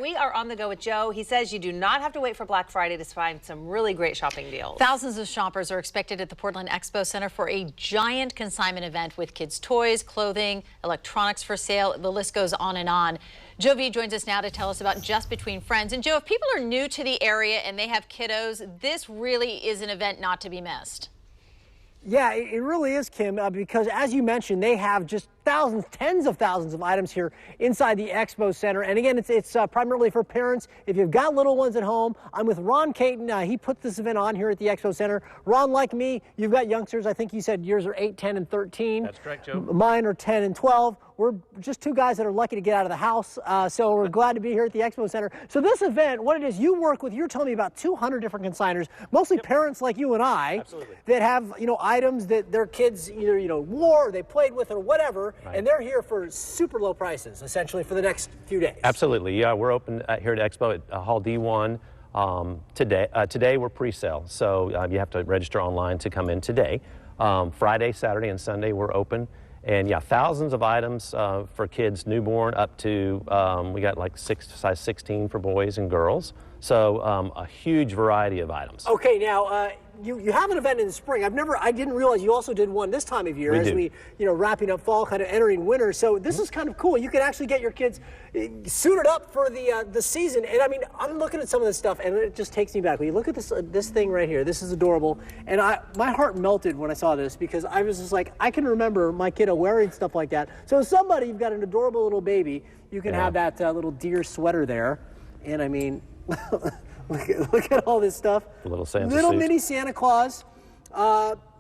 We are on the go with Joe. He says you do not have to wait for Black Friday to find some really great shopping deals. Thousands of shoppers are expected at the Portland Expo Center for a giant consignment event with kids' toys, clothing, electronics for sale. The list goes on and on. Joe V joins us now to tell us about Just Between Friends. And Joe, if people are new to the area and they have kiddos, this really is an event not to be missed. Yeah, it really is, Kim, because as you mentioned, they have just thousands, tens of thousands of items here inside the Expo Center. And again, it's primarily for parents. If you've got little ones at home, I'm with Ron Caton. He put this event on here at the Expo Center. Ron, like me, you've got youngsters. I think you said yours are 8, 10, and 13. That's correct, Joe. Mine are 10 and 12. We're just two guys that are lucky to get out of the house, so we're glad to be here at the Expo Center. So this event, what it is, you work with, you're telling me about 200 different consigners, mostly parents like you and I, Absolutely. that have, items that their kids either, wore or they played with or whatever, Right. and they're here for super low prices, essentially, for the next few days. Absolutely, yeah. We're open here at Expo at Hall D1 today we're pre-sale, so you have to register online to come in today. Friday, Saturday, and Sunday we're open. And yeah, thousands of items for kids newborn up to, we got like size 16 for boys and girls. So a huge variety of items. Okay, now you have an event in the spring. I didn't realize you also did one this time of year as we, wrapping up fall, kind of entering winter. So this is kind of cool. You can actually get your kids suited up for the season. And I mean, I'm looking at some of this stuff, and it just takes me back. When you look at this thing right here, this is adorable. And my heart melted when I saw this because I was just like, I can remember my kiddo wearing stuff like that. So somebody, you've got an adorable little baby, you can have that little deer sweater there. And I mean, look at all this stuff. The little Santa Little suit. mini Santa Claus.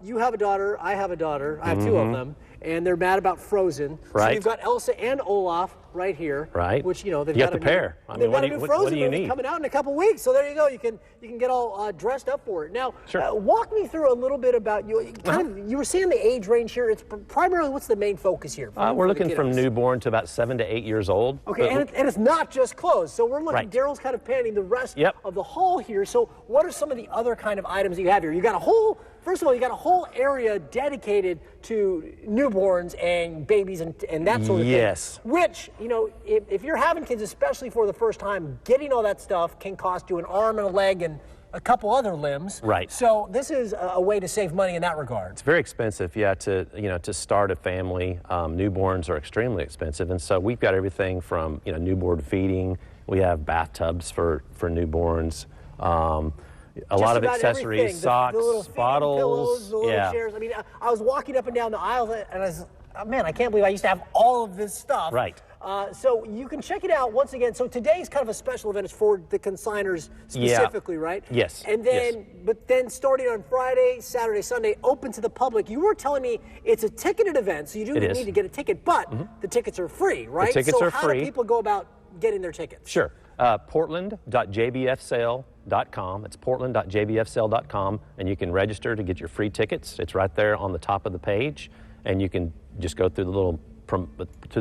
You have a daughter. I have a daughter. I have two of them. And they're mad about Frozen. Right. So you've got Elsa and Olaf right here. Right. Which, they've You got got the pair. I mean, they've got a new what Frozen do you movie need? coming out in a couple weeks. So there you go. You can get all dressed up for it. Now, Sure. Walk me through a little bit about you. You were saying the age range here. It's primarily, what's the main focus here? We're looking from newborn to about 7 to 8 years old. Okay, and it's not just clothes. So we're looking, Right. Daryl's kind of panning the rest Yep. of the hall here. So what are some of the other kind of items that you have here? You got first of all, you got a whole area dedicated to newborns and babies and that sort of Yes. thing. Which, if you're having kids, especially for the first time, getting all that stuff can cost you an arm and a leg and a couple other limbs. Right. So this is a way to save money in that regard. It's very expensive, yeah, to start a family. Newborns are extremely expensive, and so we've got everything from newborn feeding. We have bathtubs for newborns. A lot of accessories, everything. socks, the little feeding bottles, pillows, the little chairs. I mean, I was walking up and down the aisles, and I was, man, I can't believe I used to have all of this stuff. Right. So you can check it out once again. So today's kind of a special event. It's for the consigners specifically, right? Yes. And then, but then starting on Friday, Saturday, Sunday, open to the public. You were telling me it's a ticketed event, so you do need to get a ticket, but the tickets are free, right? The tickets are how free. do people go about getting their tickets? Sure. Portland.jbfsale.com. It's portland.jbfsale.com, and you can register to get your free tickets. It's right there on the top of the page, and you can just go through the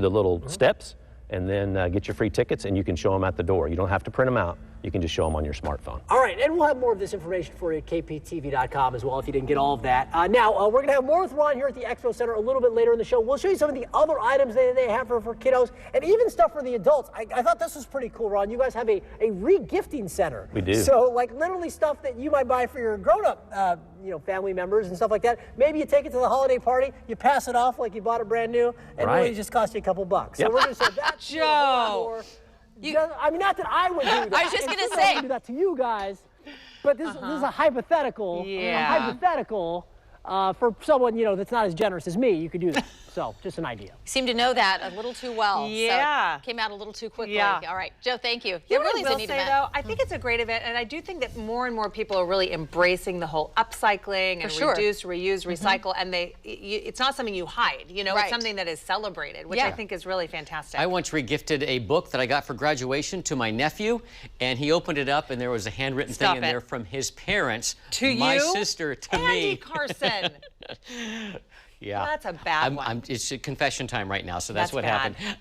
little steps and then get your free tickets, and you can show them at the door. You don't have to print them out. You can just show them on your smartphone. All right, and we'll have more of this information for you at kptv.com as well if you didn't get all of that. Now, we're going to have more with Ron here at the Expo Center a little bit later in the show. We'll show you some of the other items they have for kiddos and even stuff for the adults. I thought this was pretty cool, Ron. You guys have a re-gifting center. We do. So, like, literally stuff that you might buy for your grown-up family members and stuff like that. Maybe you take it to the holiday party, you pass it off like you bought it brand new, and it really just cost you a couple bucks. Yep. So we're going to say that's Joe. a lot more. I mean, not that I would do that. I was just gonna And say. I would do that to you guys, but this is a hypothetical. Yeah. A hypothetical for someone that's not as generous as me. You could do that. So, just an idea. Seem to know that a little too well. Yeah. So came out a little too quickly. Yeah. All right, Joe, thank you. You It really is a will neat say, event. though, I think it's a great event, and I do think that more and more people are really embracing the whole upcycling and sure. reduce, reuse, recycle, and it's not something you hide. Right. It's something that is celebrated, which I think is really fantastic. I once regifted a book that I got for graduation to my nephew, and he opened it up, and there was a handwritten thing in there from his parents to my you, sister to Andy me. Carson. Yeah, That's a bad one. It's a confession time right now, so that's That's what bad. happened.